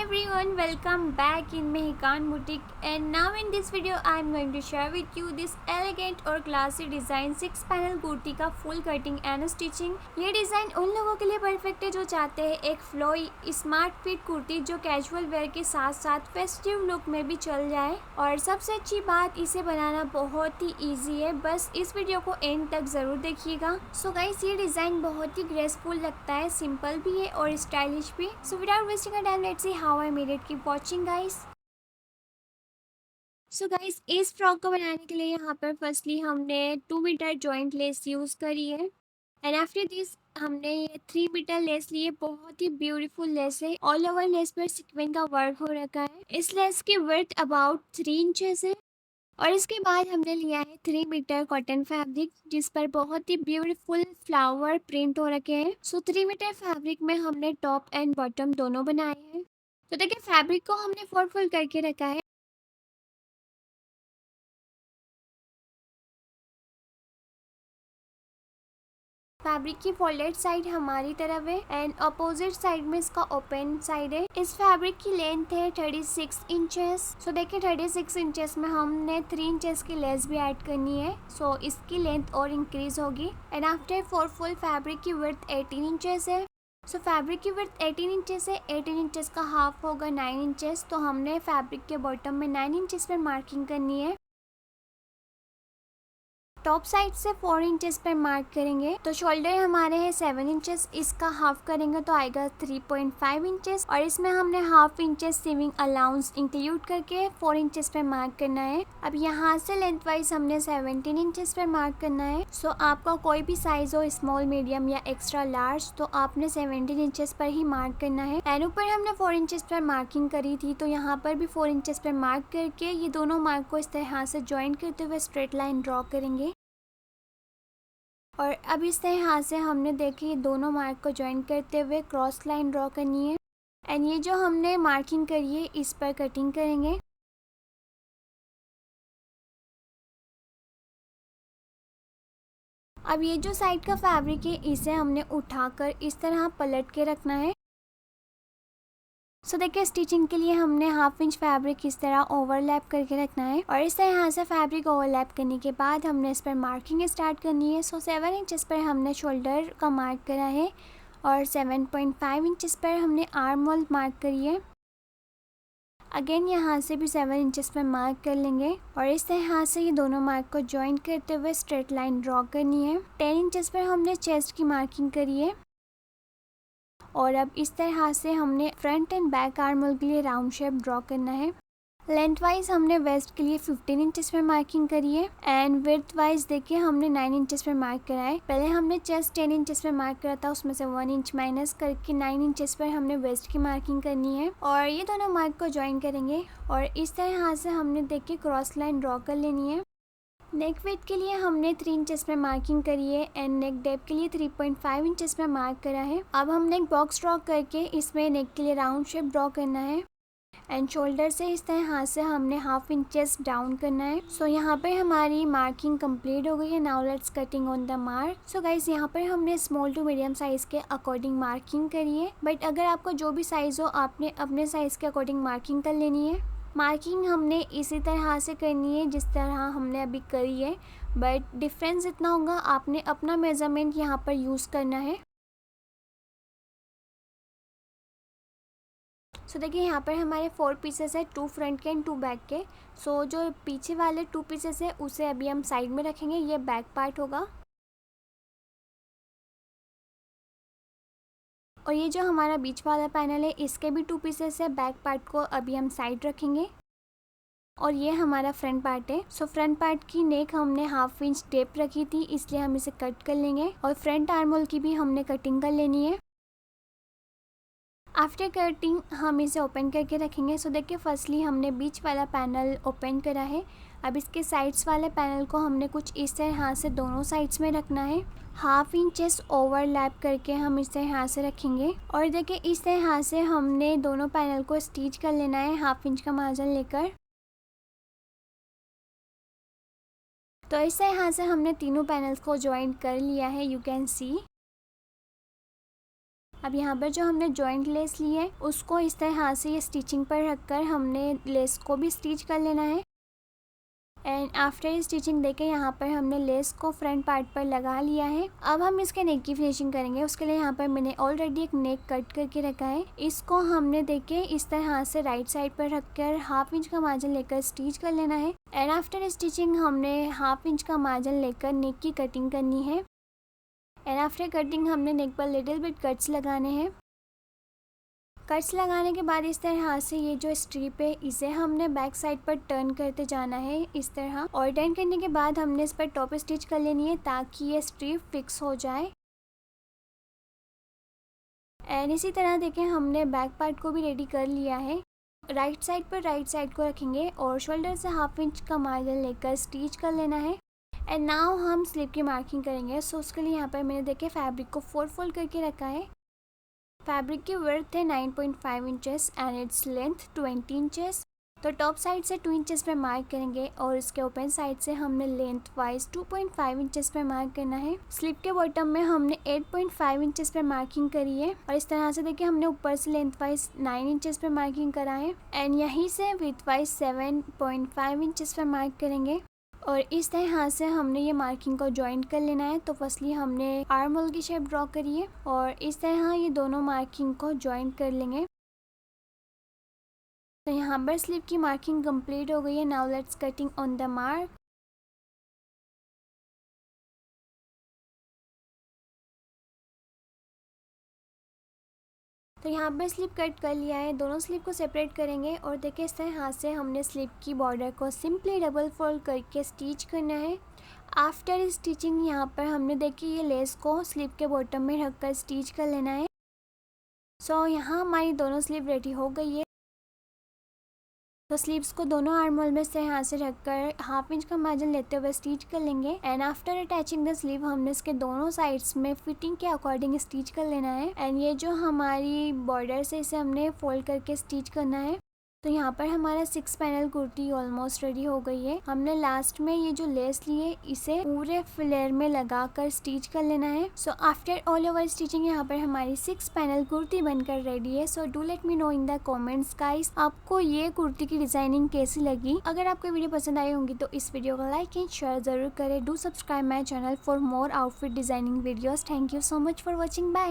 everyone, welcome back in Mehikan Boutique, and now in this video I am going to share with you this elegant और classy design 6 panel kurti का full cutting and stitching. ये design उन लोगों के लिए perfect है जो चाहते हैं एक फ्लोई स्मार्ट फिट कुर्ती जो कैजुअल वेयर के साथ साथ फेस्टिव लुक में भी चल जाए। और सबसे अच्छी बात, इसे बनाना बहुत ही ईजी है, बस इस वीडियो को एंड तक ज़रूर देखिएगा। सो गाइस, ये डिज़ाइन बहुत ही ग्रेसफुल लगता है, सिंपल भी है और स्टाइलिश भी। So without wasting a time, let's see how I made it. Keep watching guys. So guys, इस फ्रॉक को बनाने के लिए यहाँ पर फर्स्टली हमने 2 मीटर जॉइंट लेस यूज़ करी है एंड आफ्टर दिस हमने ये 3 मीटर लेस लिए। बहुत ही ब्यूटीफुल लेस है, ऑल ओवर लेस पर सीक्वेंस का वर्क हो रखा है। इस लेस की विड्थ अबाउट 3 इंचेस है और इसके बाद हमने लिया है 3 मीटर कॉटन फैब्रिक जिस पर बहुत ही ब्यूटीफुल फ्लावर प्रिंट हो रखे हैं। सो 3 मीटर फैब्रिक में हमने टॉप एंड बॉटम दोनों बनाए हैं। तो देखिए, फैब्रिक को हमने फोल्ड करके रखा है। फैब्रिक की फोल्डेड साइड हमारी तरफ है एंड अपोजिट साइड में इसका ओपन साइड है। इस फैब्रिक की लेंथ है 36 इंचेस। सो देखिए, 36 इंचेस में हमने 3 इंचेस की लेस भी ऐड करनी है, सो इसकी लेंथ और इंक्रीज होगी। And after four full fabric की विड्थ 18 इंचेस है। सो फैब्रिक की विड्थ 18 इंचेस है, 18 इंचेस का हाफ होगा 9 इंचेस। तो हमने फैब्रिक के बॉटम में 9 इंचेस पर मार्किंग करनी है। टॉप साइड से 4 इंचेस पर मार्क करेंगे। तो शोल्डर हमारे हैं 7 इंचेस, इसका हाफ करेंगे तो आएगा 3.5 इंचेस और इसमें हमने half inches sewing allowance include करके 4 इंचेस पर मार्क करना है। अब यहाँ से लेंथ वाइज हमने 17 इंचेस पर मार्क करना है। सो आपका कोई भी साइज हो, स्मॉल, मीडियम या एक्स्ट्रा लार्ज, तो आपने 17 इंचेस पर ही मार्क करना है। एंड ऊपर हमने 4 इंचेस पर मार्किंग करी थी, तो यहाँ पर भी 4 इंचेस पर मार्क करके ये दोनों मार्क को इस तरह से ज्वाइन करते हुए स्ट्रेट लाइन ड्रॉ करेंगे। और अब इस तरह से हमने देखिए दोनों मार्क को ज्वाइन करते हुए क्रॉस लाइन ड्रॉ करनी है एंड ये जो हमने मार्किंग करी है इस पर कटिंग करेंगे। अब ये जो साइड का फैब्रिक है इसे हमने उठाकर इस तरह पलट के रखना है। सो देखिए, स्टिचिंग के लिए हमने हाफ इंच फैब्रिक इस तरह ओवरलैप करके रखना है और इस तरह से फैब्रिक ओवरलैप करने के बाद हमने इस पर मार्किंग स्टार्ट करनी है। सो 7 इंचेस पर हमने शोल्डर का मार्क करा है और 7.5 इंचेस पर हमने आर्म होल मार्क करी है। अगेन यहाँ से भी 7 इंचेस पर मार्क कर लेंगे और इस तरह से ये दोनों मार्क को ज्वाइन करते हुए स्ट्रेट लाइन ड्रॉ करनी है। 10 इंचेस पर हमने चेस्ट की मार्किंग करी है और अब इस तरह से हमने front end back arm hole के लिए राउंड शेप ड्रॉ करना है। लेंथ वाइज हमने वेस्ट के लिए 15 इंचेस पर मार्किंग करी है एंड विड्थ वाइज देखिए हमने 9 इंचेस पर मार्क करा है। पहले हमने चेस्ट 10 इंचेस पर मार्क करा था, उसमें से 1 इंच माइनस करके 9 इंचेस पर हमने वेस्ट की मार्किंग करनी है और ये दोनों मार्क को ज्वाइन करेंगे और इस तरह से हमने देखिए क्रॉस लाइन ड्रॉ कर लेनी है। नेक वेट के लिए हमने 3 इंचेस में मार्किंग करी है एंड नेक डेप के लिए 3.5 इंचेस में मार्क करा है। अब हमने एक बॉक्स ड्रॉ करके इसमें नेक के लिए राउंड शेप ड्रॉ करना है एंड शोल्डर से इस तरह से हमने हाफ इंचेस डाउन करना है। सो यहाँ पर हमारी मार्किंग कंप्लीट हो गई है। Now let's cutting on the mark. So guys, यहाँ पर हमने स्मॉल टू मीडियम साइज के अकॉर्डिंग मार्किंग करी है, बट अगर आपका जो भी साइज हो आपने अपने साइज के अकॉर्डिंग मार्किंग कर लेनी है। मार्किंग हमने इसी तरह से करनी है जिस तरह हमने अभी करी है, बट डिफरेंस इतना होगा, आपने अपना मेजरमेंट यहाँ पर यूज़ करना है। सो देखिए, यहाँ पर हमारे 4 पीसेस है, 2 फ्रंट के एंड 2 बैक के। सो जो पीछे वाले 2 पीसेस है उसे अभी हम साइड में रखेंगे, ये बैक पार्ट होगा। और ये जो हमारा बीच वाला पैनल है इसके भी 2 पीसेस है, बैक पार्ट को अभी हम साइड रखेंगे और ये हमारा फ्रंट पार्ट है। सो फ्रंट पार्ट की नेक हमने हाफ इंच टेप रखी थी, इसलिए हम इसे कट कर लेंगे और फ्रंट आर्म होल की भी हमने कटिंग कर लेनी है। आफ्टर कटिंग हम इसे ओपन करके रखेंगे। सो देखिए, फर्स्टली हमने बीच वाला पैनल ओपन करा है। अब इसके साइड्स वाले पैनल को हमने कुछ इस तरह से दोनों साइड्स में रखना है। हाफ इंचेस ओवरलैप करके हम इस तरह से रखेंगे और देखिए इस तरह से हमने दोनों पैनल को स्टिच कर लेना है हाफ इंच का मार्जिन लेकर। तो इस तरह से हमने तीनों पैनल्स को ज्वाइन कर लिया है, यू कैन सी। अब यहाँ पर जो हमने जॉइंट लेस ली है उसको इस तरह से ये स्टिचिंग पर रखकर हमने लेस को भी स्टिच कर लेना है। एंड आफ्टर स्टिचिंग देखें यहाँ पर हमने लेस को फ्रंट पार्ट पर लगा लिया है। अब हम इसके नेक की फिनिशिंग करेंगे। उसके लिए यहाँ पर मैंने ऑलरेडी एक नेक कट करके रखा है। इसको हमने देखे इस तरह से राइट साइड पर रखकर 1/2 इंच का मार्जिन लेकर स्टिच कर लेना है। एंड आफ्टर स्टिचिंग हमने 1/2 इंच का मार्जिन लेकर नेक की कटिंग करनी है। एंड आफ्टर कटिंग हमने नेक पर लिटिल बिट कट्स लगाने हैं। कट्स लगाने के बाद इस तरह से ये जो स्ट्रिप है इसे हमने बैक साइड पर टर्न करते जाना है इस तरह, और टर्न करने के बाद हमने इस पर टॉप स्टिच कर लेनी है ताकि ये स्ट्रिप फिक्स हो जाए। एंड इसी तरह देखें हमने बैक पार्ट को भी रेडी कर लिया है। राइट साइड पर राइट साइड को रखेंगे और शोल्डर से 1/2 इंच का मार्जिन लेकर स्टिच कर लेना है। एंड नाउ हम स्लीव की मार्किंग करेंगे। सो उसके लिए यहाँ पर मैंने देखे फैब्रिक को 4 फोल्ड करके रखा है। फैब्रिक की वर्थ है 9.5 inches and its length 20 inches. तो टॉप साइड से 2 इंचेस पे मार्क करेंगे और इसके ओपन साइड से हमने लेंथ वाइज 2.5 इंचेस पे मार्क करना है। स्लीव के बॉटम में हमने 8.5 इंचेस पे मार्किंग करी है और इस तरह से देखिए हमने ऊपर से लेंथ वाइज 9 इंचेस पे मार्किंग करा है। एंड यहीं से विथ वाइज 7.5 इंचेस पे मार्क करेंगे और इस तरह से हमने ये मार्किंग को ज्वाइन कर लेना है। तो फर्स्टली हमने आर्म होल की शेप ड्रॉ करी है और इस तरह ये दोनों मार्किंग को ज्वाइन कर लेंगे। तो यहाँ पर स्लीव की मार्किंग कंप्लीट हो गई है। Now let's cutting on the mark. तो यहाँ पर स्लीव कट कर लिया है। दोनों स्लीव को सेपरेट करेंगे और देखिए इस तरह से हमने स्लीव की बॉर्डर को सिंपली डबल फोल्ड करके स्टिच करना है। आफ्टर स्टिचिंग यहाँ पर हमने देखिए ये लेस को स्लीव के बॉटम में रखकर स्टिच कर लेना है। सो यहाँ हमारी दोनों स्लीव रेडी हो गई है। तो स्लीव्स को दोनों आर्म होल में से यहाँ से रखकर 1/2 इंच का मार्जिन लेते हुए स्टिच कर लेंगे। And after attaching the sleeve हमने इसके दोनों साइड्स में फिटिंग के अकॉर्डिंग स्टिच कर लेना है। एंड ये जो हमारी बॉर्डर से इसे हमने फोल्ड करके स्टिच करना है। तो यहाँ पर हमारा 6 पैनल कुर्ती ऑलमोस्ट रेडी हो गई है। हमने लास्ट में ये जो लेस ली है इसे पूरे फ्लेयर में लगाकर स्टिच कर लेना है। So after all over stitching यहाँ पर हमारी 6 पैनल कुर्ती बनकर रेडी है। So do let me know in the comments guys आपको ये कुर्ती की डिजाइनिंग कैसी लगी। अगर आपको वीडियो पसंद आई होंगी तो इस वीडियो को लाइक एंड शेयर जरूर करें। Do subscribe my channel for more outfit designing videos. Thank you so much for watching. Bye.